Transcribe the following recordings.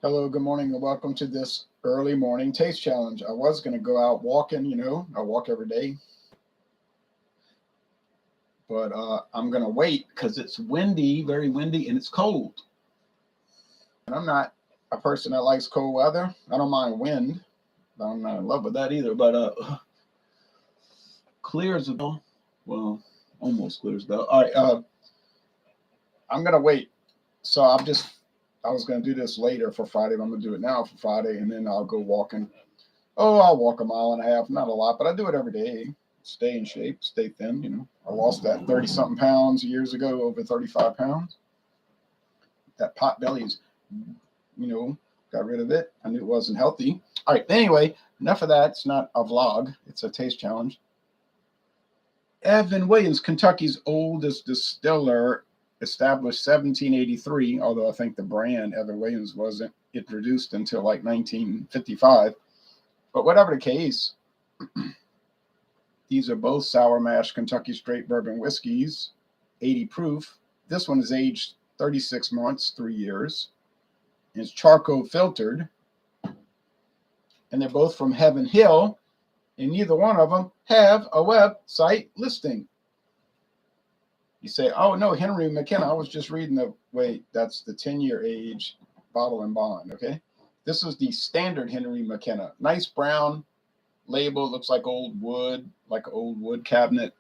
Hello, good morning, and welcome to this early morning taste challenge. I was going to go out walking, I walk every day, but I'm going to wait because it's windy, very windy, and it's cold. And I'm not a person that likes cold weather. I don't mind wind. I'm not in love with that either, but clears the bell. Well, almost clears the bell. All right, I'm going to wait. So I was going to do this later for Friday, but I'm going to do it now for Friday, and then I'll go walking. Oh, I'll walk a mile and a half, not a lot, but I do it every day. Stay in shape, stay thin. I lost that 30 something pounds years ago, over 35 pounds. That pot belly's, got rid of it. I knew it wasn't healthy. All right, anyway, enough of that. It's not a vlog, it's a taste challenge. Evan Williams, Kentucky's oldest distiller, established 1783, although I think the brand Evan Williams wasn't introduced until like 1955. But whatever the case, these are both sour mash Kentucky straight bourbon whiskeys, 80 proof. This one is aged 36 months, 3 years. It's charcoal filtered. And they're both from Heaven Hill. And neither one of them have a website listing. You say, oh, no, Henry McKenna. I was just reading wait, that's the 10-year age bottle and bond, okay? This is the standard Henry McKenna. Nice brown label. Looks like old wood, like an old wood cabinet.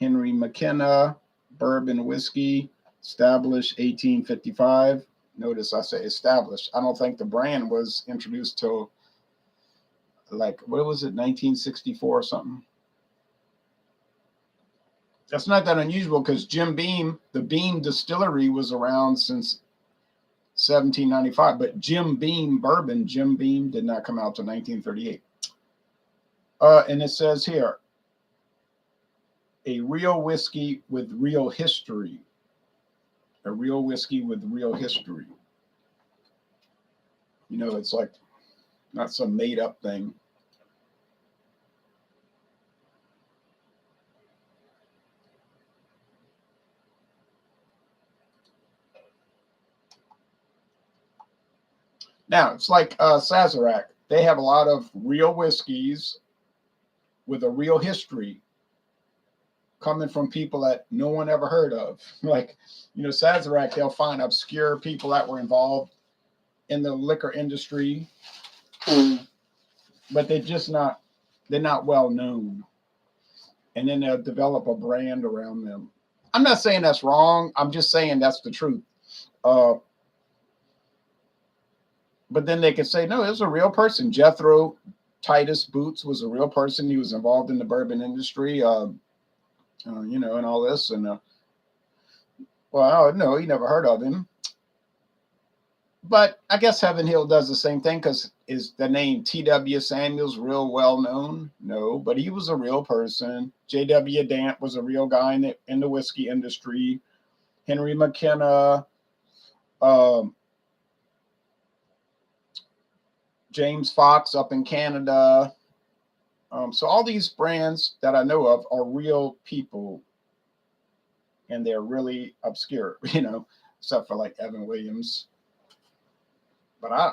Henry McKenna, bourbon whiskey, established 1855. Notice I say established. I don't think the brand was introduced till, like, what was it, 1964 or something? That's not that unusual because Jim Beam, the Beam Distillery, was around since 1795, but Jim Beam bourbon, Jim Beam did not come out to 1938. And it says here, a real whiskey with real history. A real whiskey with real history. It's like not some made up thing. Now, it's like Sazerac. They have a lot of real whiskeys with a real history coming from people that no one ever heard of. Like, Sazerac, they'll find obscure people that were involved in the liquor industry, but they're not well known. And then they'll develop a brand around them. I'm not saying that's wrong. I'm just saying that's the truth. But then they could say, no, it was a real person. Jethro Titus Boots was a real person. He was involved in the bourbon industry, and all this. And, no, he never heard of him. But I guess Heaven Hill does the same thing because is the name T.W. Samuels real well known? No, but he was a real person. J.W. Dant was a real guy in the whiskey industry. Henry McKenna, James Fox up in Canada. So all these brands that I know of are real people, and they're really obscure, except for like Evan Williams. But I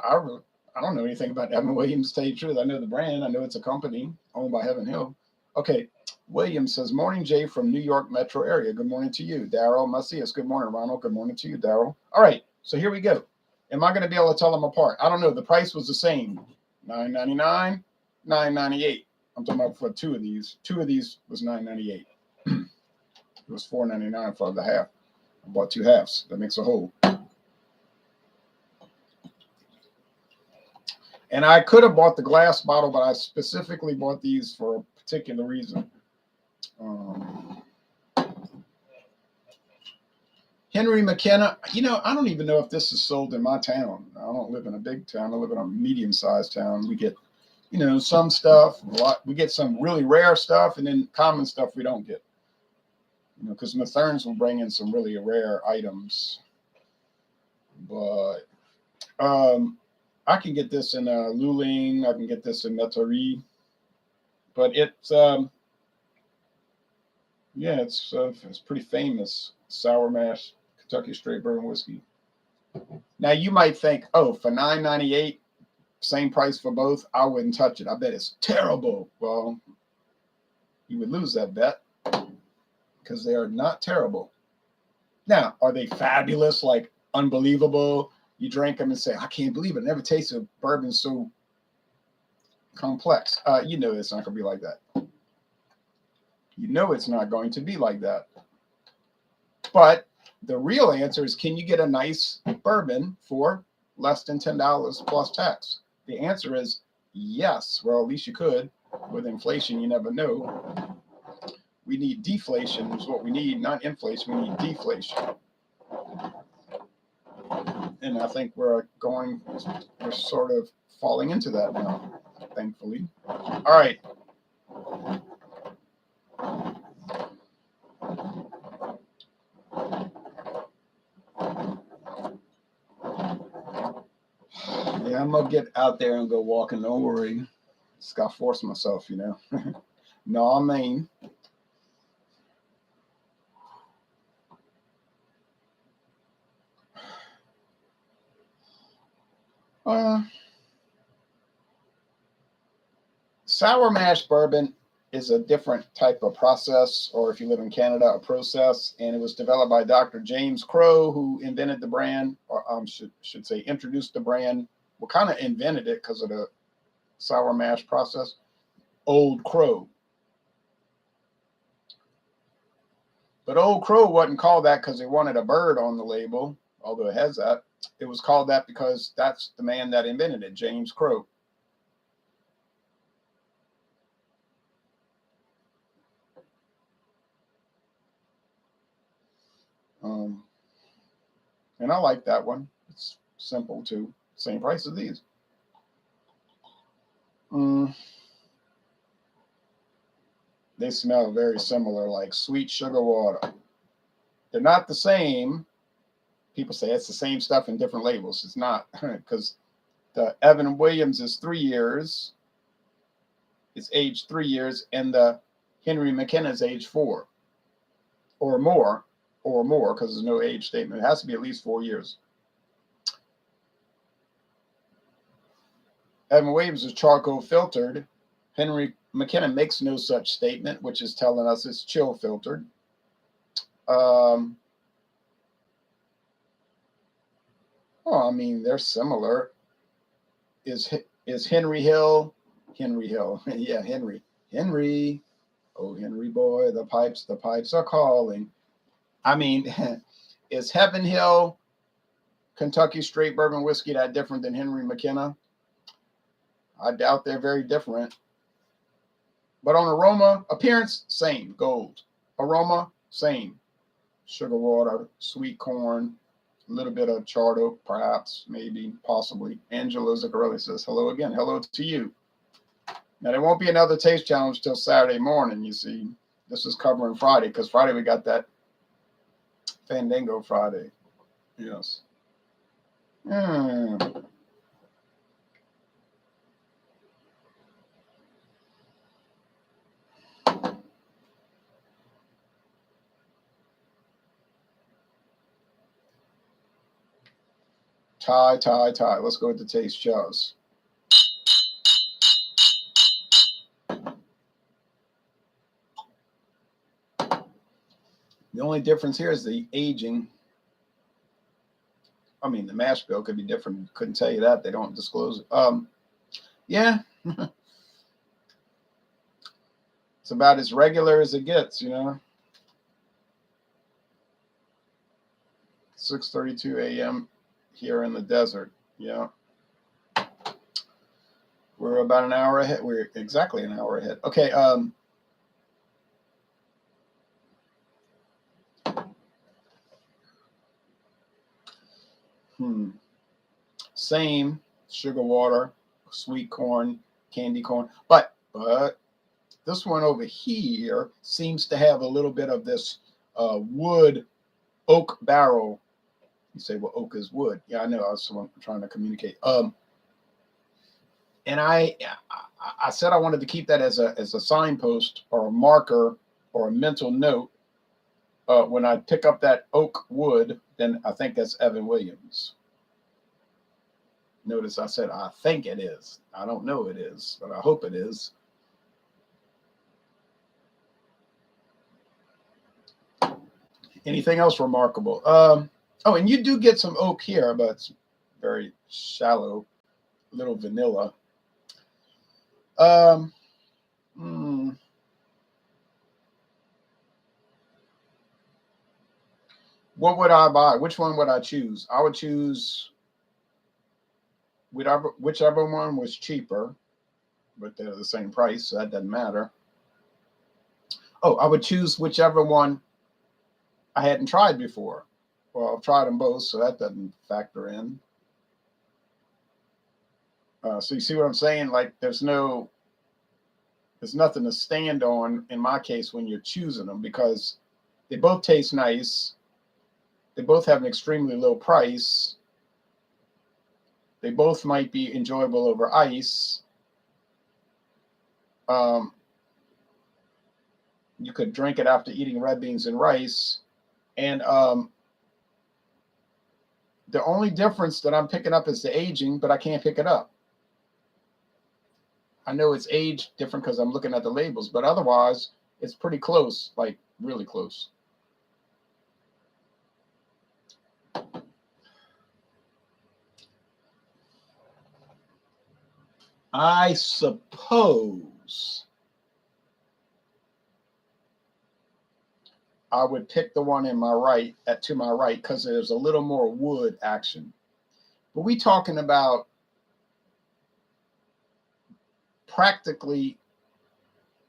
don't know anything about Evan Williams, to tell you the truth. I know the brand. I know it's a company owned by Heaven Hill. Okay, Williams says, morning, Jay from New York metro area. Good morning to you. Daryl Macias. Good morning, Ronald. Good morning to you, Daryl. All right, so here we go. Am I going to be able to tell them apart? I don't know. The price was the same. $9.99, $9.98. I'm talking about for two of these. Two of these was $9.98. It was $4.99 for the half. I bought two halves. That makes a whole. And I could have bought the glass bottle, but I specifically bought these for a particular reason. Henry McKenna, I don't even know if this is sold in my town. I don't live in a big town. I live in a medium-sized town. We get, some stuff. We get some really rare stuff, and then common stuff we don't get. Because Matherns will bring in some really rare items. But I can get this in Luling. I can get this in Metairie. But it's it's pretty famous sour mash Kentucky straight bourbon whiskey. Now you might think, oh, for $9.98, same price for both, I wouldn't touch it. I bet it's terrible. Well, you would lose that bet because they are not terrible. Now, are they fabulous, like unbelievable? You drink them and say, I can't believe it. I never tasted bourbon so complex. You know it's not going to be like that. You know it's not going to be like that. But the real answer is, can you get a nice bourbon for less than $10 plus tax? The answer is yes. Well, at least you could. With inflation, you never know. We need deflation is what we need, not inflation. We need deflation. And I think we're sort of falling into that now, thankfully. All right. Yeah, I'm gonna get out there and go walking. Don't worry. Just gotta force myself, you know. No, I mean. Sour mash bourbon is a different type of process, or if you live in Canada, a process, and it was developed by Dr. James Crow, who invented the brand, or should say introduced the brand. Well, kind of invented it because of the sour mash process. Old Crow. But Old Crow wasn't called that because they wanted a bird on the label, although it has that. It was called that because that's the man that invented it, James Crow. And I like that one. It's simple too. Same price as these. They smell very similar, like sweet sugar water. They're not the same. People say it's the same stuff in different labels. It's not, because the Evan Williams is 3 years. It's aged 3 years, and the Henry McKenna is aged 4 or more, because there's no age statement. It has to be at least 4 years. Evan Williams is charcoal filtered. Henry McKenna makes no such statement, which is telling us it's chill filtered. Well, I mean, they're similar. Is Henry Hill? Henry Hill. Yeah, Henry. Oh, Henry boy, the pipes are calling. I mean, is Heaven Hill Kentucky straight bourbon whiskey that different than Henry McKenna? I doubt they're very different. But on aroma, appearance, same, gold. Aroma, same. Sugar water, sweet corn, a little bit of charred oak, perhaps, maybe, possibly. Angela Zuccarelli says, hello again. Hello to you. Now, there won't be another taste challenge till Saturday morning, you see. This is covering Friday, because Friday we got that Fandango Friday. Yes. Tie. Let's go with the taste shows. The only difference here is the aging. I mean, the mash bill could be different. Couldn't tell you that. They don't disclose it. Yeah. It's about as regular as it gets, you know. 6:32 a.m. here in the desert. Yeah. We're about an hour ahead. We're exactly an hour ahead. Okay. Same sugar water, sweet corn, candy corn, but this one over here seems to have a little bit of this wood oak barrel. You say, well, oak is wood. Yeah, I know. I was trying to communicate. And I said I wanted to keep that as a signpost or a marker or a mental note. When I pick up that oak wood, then I think that's Evan Williams. Notice I said, I think it is. I don't know it is, but I hope it is. Anything else remarkable? Oh, and you do get some oak here, but it's very shallow, little vanilla. Hmm. What would I buy? Which one would I choose? I would choose whichever one was cheaper, but they're the same price, so that doesn't matter. Oh, I would choose whichever one I hadn't tried before. Well, I've tried them both, so that doesn't factor in. So you see what I'm saying? Like there's nothing to stand on in my case when you're choosing them, because they both taste nice. They both have an extremely low price. They both might be enjoyable over ice. You could drink it after eating red beans and rice. And the only difference that I'm picking up is the aging, but I can't pick it up. I know it's age different because I'm looking at the labels, but otherwise it's pretty close, like really close. I suppose I would pick the one in my right, to my right, because there's a little more wood action. But we talking about practically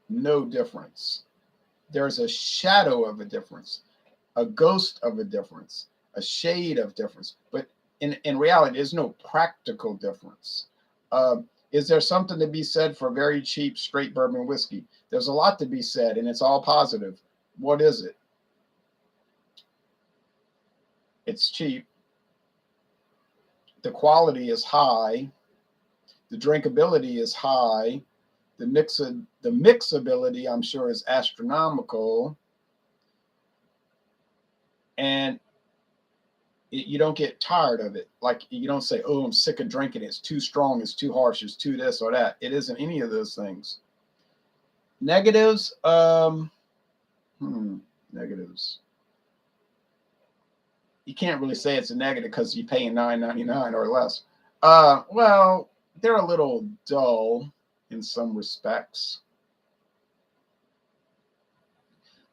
no difference. There's a shadow of a difference, a ghost of a difference, a shade of difference. But in reality, there's no practical difference. Is there something to be said for very cheap straight bourbon whiskey? There's a lot to be said, and it's all positive. What is it? It's cheap. The quality is high. The drinkability is high. The mixability, I'm sure, is astronomical. And you don't get tired of it. Like you don't say, oh, I'm sick of drinking it. It's too strong. It's too harsh. It's too this or that. It isn't any of those things. Negatives. Negatives. You can't really say it's a negative because you're paying $9.99 or less. Well, they're a little dull in some respects.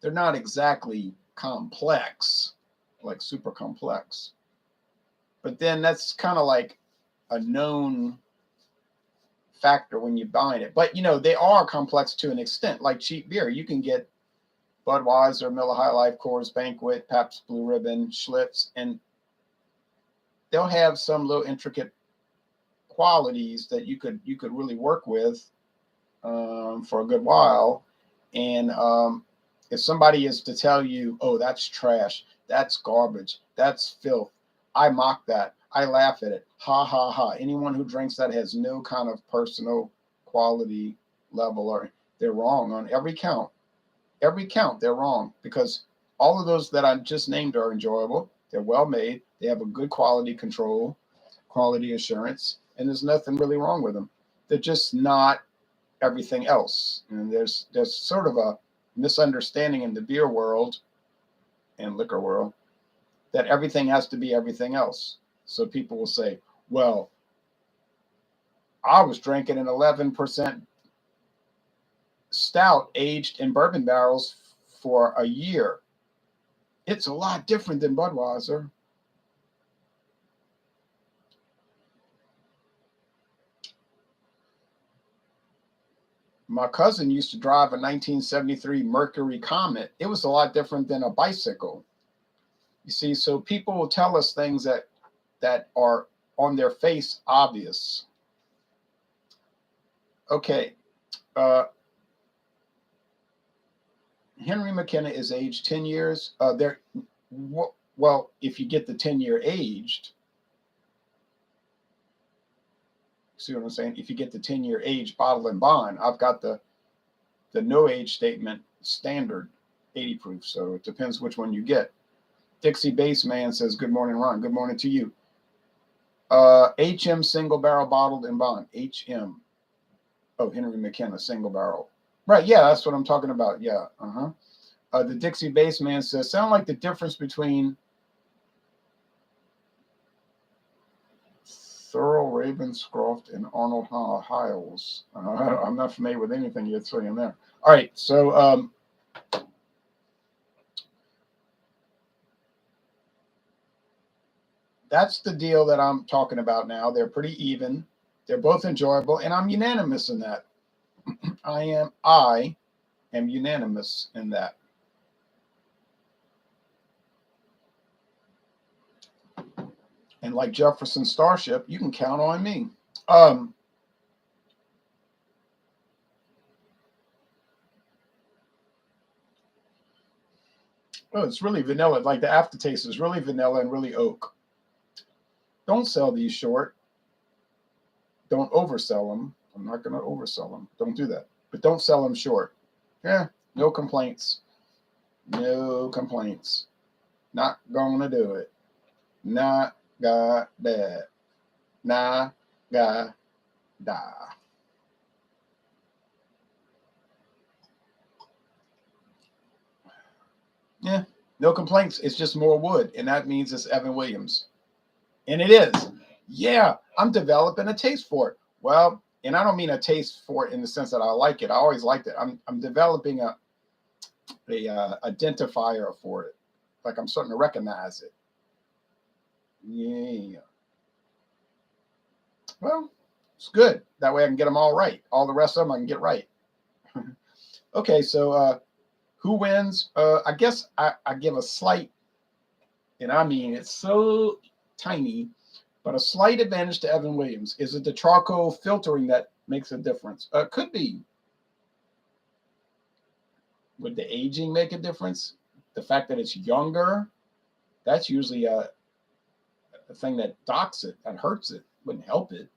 They're not exactly complex, like super complex. But then that's kind of like a known factor when you're buying it. But, they are complex to an extent, like cheap beer. You can get Budweiser, Miller High Life, Coors Banquet, Pabst Blue Ribbon, Schlitz, and they'll have some little intricate qualities that you could really work with for a good while. And if somebody is to tell you, oh, that's trash, that's garbage, that's filth, I mock that. I laugh at it. Ha, ha, ha. Anyone who drinks that has no kind of personal quality level, or they're wrong on every count. Every count, they're wrong, because all of those that I just named are enjoyable. They're well made. They have a good quality control, quality assurance, and there's nothing really wrong with them. They're just not everything else. And there's sort of a misunderstanding in the beer world and liquor world that everything has to be everything else. So people will say, well, I was drinking an 11% stout aged in bourbon barrels for a year. It's a lot different than Budweiser. My cousin used to drive a 1973 Mercury Comet. It was a lot different than a bicycle. You see, so people will tell us things that are on their face obvious. Okay. Henry McKenna is aged 10 years. Well, if you get the 10-year aged, see what I'm saying? If you get the 10-year age bottle and bond, I've got the no age statement standard 80 proof. So it depends which one you get. Dixie Baseman says, good morning, Ron. Good morning to you. HM single barrel bottled in bond. HM. Oh, Henry McKenna single barrel. Right. Yeah, that's what I'm talking about. Yeah. The Dixie Baseman says, sound like the difference between Thurl Ravenscroft and Arnold Hiles. I'm not familiar with anything you're saying there. All right. So, that's the deal that I'm talking about now. They're pretty even. They're both enjoyable, and I'm unanimous in that. I am unanimous in that. And like Jefferson Starship, you can count on me. Oh, it's really vanilla. Like the aftertaste is really vanilla and really oak. Don't sell these short. Don't oversell them. I'm not going to oversell them. Don't do that. But don't sell them short. Yeah, no complaints. No complaints. Not going to do it. Not got that. Nah, got da. Yeah, no complaints. It's just more wood, and that means it's Evan Williams. And it is. Yeah, I'm developing a taste for it. Well, and I don't mean a taste for it in the sense that I like it. I always liked it. I'm developing a identifier for it. Like I'm starting to recognize it. Yeah. Well, it's good. That way I can get them all right. All the rest of them I can get right. Okay, so who wins? I guess I give a slight, and I mean it's so tiny, but a slight advantage to Evan Williams. Is it the charcoal filtering that makes a difference? Could be. Would the aging make a difference? The fact that it's younger, that's usually a thing that docks it, that hurts it, wouldn't help it.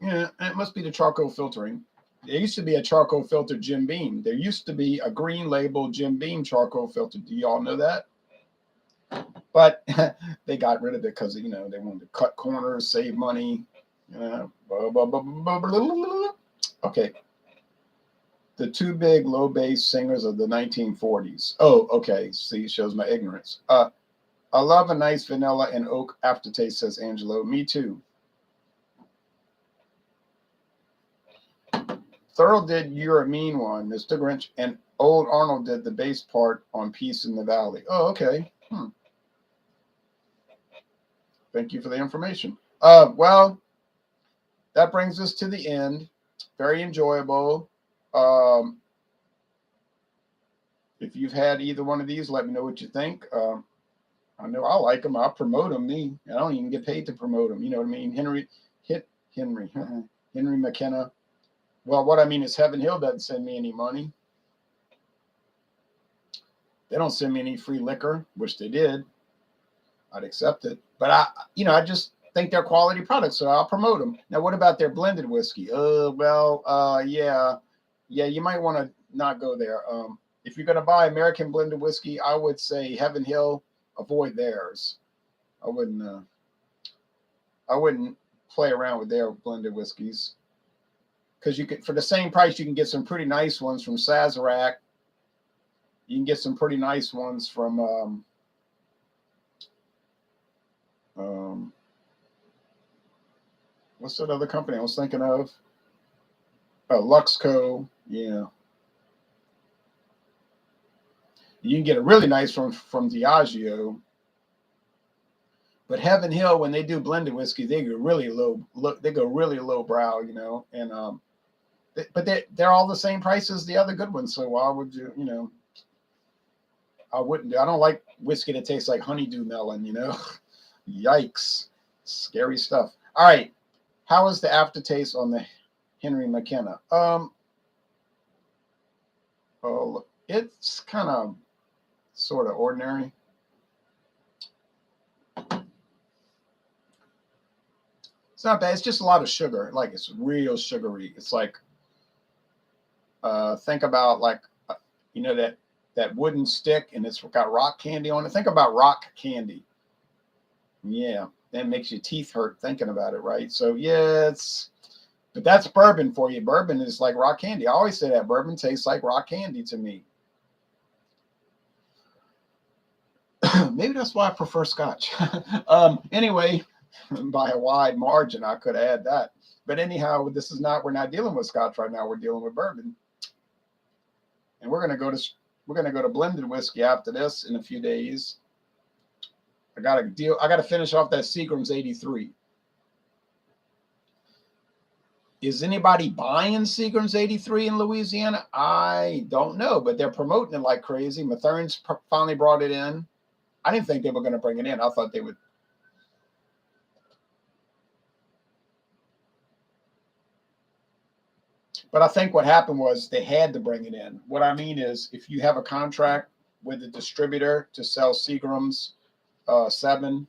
Yeah, it must be the charcoal filtering. There used to be a charcoal filtered Jim Beam. There used to be a green label Jim Beam charcoal filter. Do y'all know that? But they got rid of it because they wanted to cut corners, save money. Okay. The two big low bass singers of the 1940s. Oh, okay. See, shows my ignorance. I love a nice vanilla and oak aftertaste, says Angelo. Me too. Thurl did You're a Mean One, Mr. Grinch, and Old Arnold did the bass part on Peace in the Valley. Oh, okay. Thank you for the information. Well, that brings us to the end. Very enjoyable. If you've had either one of these, let me know what you think. I know I like them. I'll promote them. Me, I don't even get paid to promote them. You know what I mean? Henry McKenna. Well, what I mean is Heaven Hill doesn't send me any money. They don't send me any free liquor, which they did. I'd accept it. But I just think they're quality products, so I'll promote them. Now, what about their blended whiskey? Yeah, you might want to not go there. If you're going to buy American blended whiskey, I would say Heaven Hill, avoid theirs. I wouldn't play around with their blended whiskeys, because you could, for the same price, you can get some pretty nice ones from Sazerac. You can get some pretty nice ones from what's that other company I was thinking of? Luxco. Yeah. You can get a really nice one from Diageo. But Heaven Hill, when they do blended whiskey, they go really low. They go really low brow, and but they're all the same price as the other good ones. So why would you, I wouldn't do. I don't like whiskey that tastes like honeydew melon. Yikes, scary stuff. All right, how is the aftertaste on the Henry McKenna? Oh, it's kind of sort of ordinary. It's not bad. It's just a lot of sugar. Like it's real sugary. It's like think about like that wooden stick and it's got rock candy on it. Think about rock candy. Yeah. then it makes your teeth hurt thinking about it, right? So yeah, but that's bourbon for you. Bourbon is like rock candy. I always say that bourbon tastes like rock candy to me. Maybe that's why I prefer Scotch. Anyway, by a wide margin, I could add that. But anyhow, we're not dealing with Scotch right now. We're dealing with bourbon, and we're gonna go to blended whiskey after this in a few days. I gotta finish off that Seagram's 83. Is anybody buying Seagram's 83 in Louisiana? I don't know, but they're promoting it like crazy. Mathern's finally brought it in. I didn't think they were going to bring it in. I thought they would. But I think what happened was they had to bring it in. What I mean is, if you have a contract with a distributor to sell Seagram's 7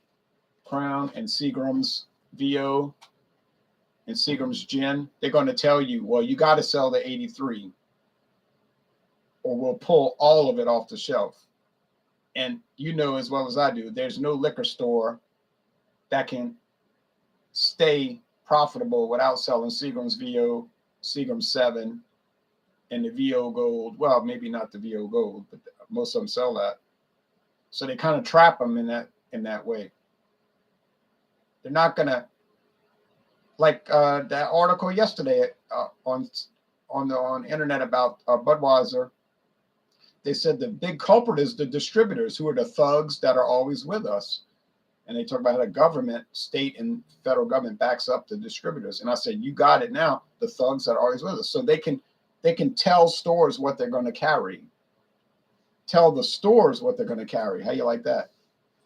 Crown and Seagram's VO and Seagram's Gin, they're going to tell you, well, you got to sell the 83 or we'll pull all of it off the shelf. And you know as well as I do, there's no liquor store that can stay profitable without selling Seagram's VO, Seagram's 7, and the VO Gold. Well, maybe not the VO Gold, but most of them sell that. So they kind of trap them in that way. They're not going to, like that article yesterday on the internet about Budweiser. They said the big culprit is the distributors, who are the thugs that are always with us. And they talk about how the government, state and federal government, backs up the distributors. And I said, you got it now, the thugs that are always with us. So they can tell stores what they're going to carry. Tell the stores what they're going to carry. How you like that?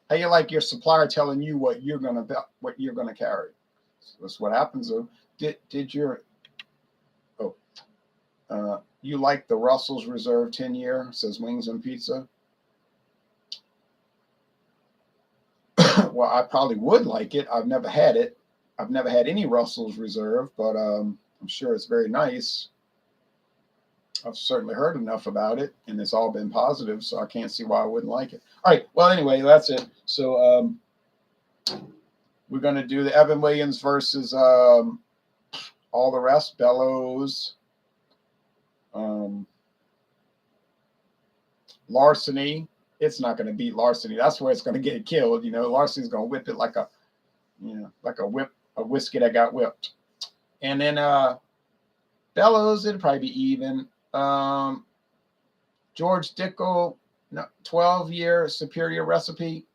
How you like your supplier telling you what you're going to carry? So that's what happens. Though. You like the Russell's Reserve 10-year, says Wings and Pizza. Well, I probably would like it. I've never had it. I've never had any Russell's Reserve, but I'm sure it's very nice. I've certainly heard enough about it, and it's all been positive, so I can't see why I wouldn't like it. All right. Well, anyway, that's it. So we're going to do the Evan Williams versus all the rest, Bellows, Larceny. It's not going to beat Larceny. That's where it's going to get killed. You know, Larceny's going to whip it like a whiskey that got whipped. And then Bellows, it'll probably be even. George Dickel, 12-year superior recipe.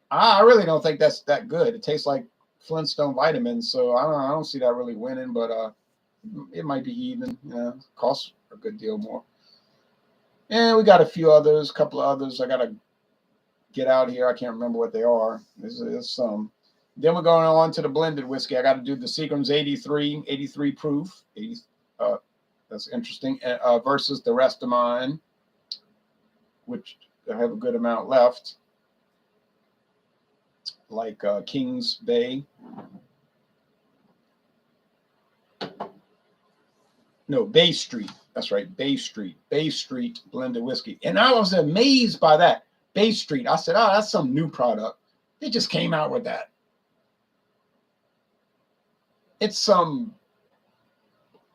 I really don't think that's that good. It tastes like Flintstone vitamins, so I don't see that really winning, but it might be even. Yeah, costs a good deal more. And we got a couple of others. I got to get out here. I can't remember what they are. There's some. Then we're going on to the blended whiskey. I got to do the Seagram's 83 proof. That's interesting. Versus the rest of mine, which I have a good amount left. Like Kings Bay. No, Bay Street. That's right, Bay Street blended whiskey. And I was amazed by that. Bay Street. I said, oh, that's some new product. They just came out with that. It's some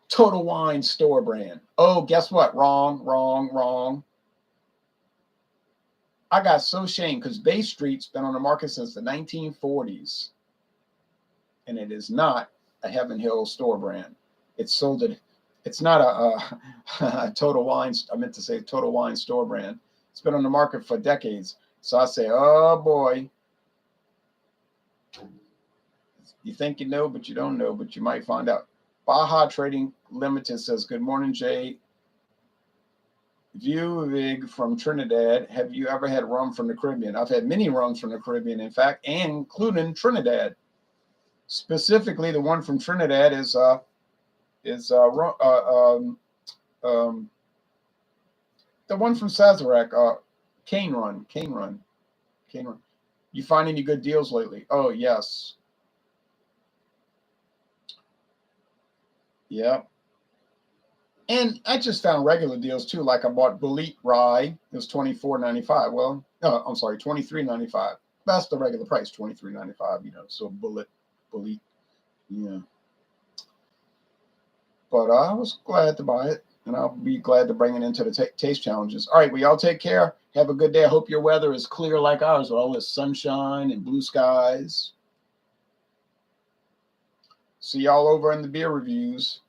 Total Wine store brand. Oh, guess what? Wrong. I got so ashamed because Bay Street's been on the market since the 1940s. And it is not a Heaven Hill store brand. It's sold at, it's not a Total Wine, I meant to say Total Wine store brand. It's been on the market for decades. So I say, oh boy. You think you know, but you don't know, but you might find out. Baja Trading Limited says, good morning, Jay. Viewig from Trinidad. Have you ever had rum from the Caribbean? I've had many rums from the Caribbean, in fact, and including Trinidad. Specifically, the one from Trinidad is the one from Sazerac, Cane Run. You find any good deals lately? Oh, yes. Yeah. And I just found regular deals too. Like I bought Bullet Rye. It was $24.95. Well, no, I'm sorry, $23.95. That's the regular price, $23.95. You know, so bullet, yeah. But I was glad to buy it, and I'll be glad to bring it into the taste challenges. All right, well, y'all take care. Have a good day. I hope your weather is clear like ours, with all this sunshine and blue skies. See y'all over in the beer reviews.